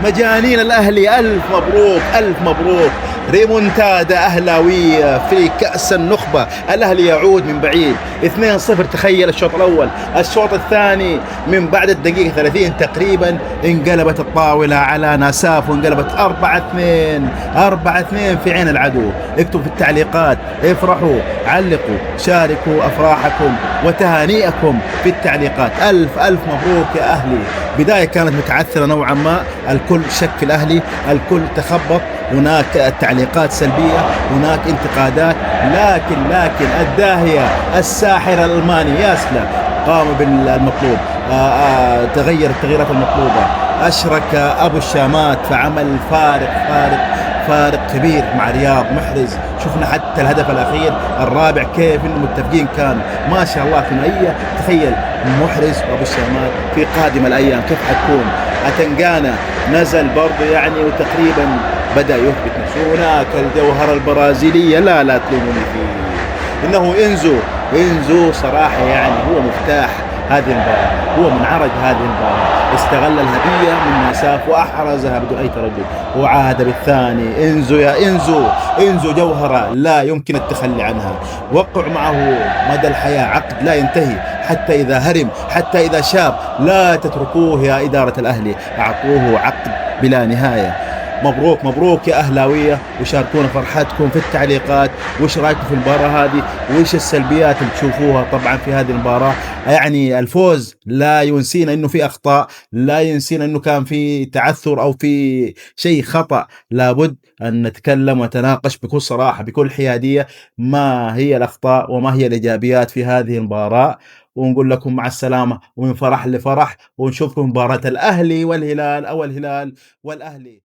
مجانين الأهلي، ألف مبروك ألف مبروك. ريمونتادا أهلاوية في كأس النخبة، الأهلي يعود من بعيد 2-0. تخيل الشوط الأول، الشوط الثاني من بعد الدقيقة 30 تقريبا انقلبت الطاولة على ناساف وانقلبت 4-2. 4-2 في عين العدو. اكتبوا في التعليقات، افرحوا، علقوا، شاركوا أفراحكم وتهانيئكم في التعليقات. ألف ألف مبروك يا أهلي. بداية كانت متعثرة نوعا ما، الكل شك في الأهلي، الكل تخبط، هناك تعليقات سلبية، هناك انتقادات، لكن الداهية الساحر الألماني ياسلا قام بالمطلوب. تغير التغييرات المطلوبة، أشرك أبو الشامات فعمل فارق كبير مع رياض محرز. شفنا حتى الهدف الأخير الرابع كيف إنه متفقين كانوا ما شاء الله ثنائية. تخيل محرز وأبو الشامات في قادم الأيام كيف حتكون. أتنقانا نزل برضه يعني وتقريبا بدأ يثبت نفسه. هناك الجوهرة البرازيلية، لا تلوموني فيه، إنه إنزو صراحة يعني هو مفتاح هذه المباراة، هو من عرج هذه المباراة. استغل الهدية من ناساف وأحرزها بدون أي تردد وعاد بالثاني. إنزو يا إنزو جوهرة لا يمكن التخلي عنها. وقع معه مدى الحياة، عقد لا ينتهي حتى إذا هرم، حتى إذا شاب. لا تتركوه يا إدارة الأهلي، أعطوه عقد بلا نهاية. مبروك مبروك يا أهلاوية، وشاركونا فرحتكم في التعليقات. وش رأيكم في المباراة هذه؟ وش السلبيات اللي تشوفوها طبعا في هذه المباراة؟ يعني الفوز لا ينسينا انه في اخطاء، لا ينسينا انه كان في تعثر او في شيء خطأ. لابد ان نتكلم ونتناقش بكل صراحة بكل حيادية ما هي الاخطاء وما هي الايجابيات في هذه المباراة. ونقول لكم مع السلامة ومن فرح لفرح، ونشوفكم مباراة الأهلي والهلال أو الهلال والأهلي.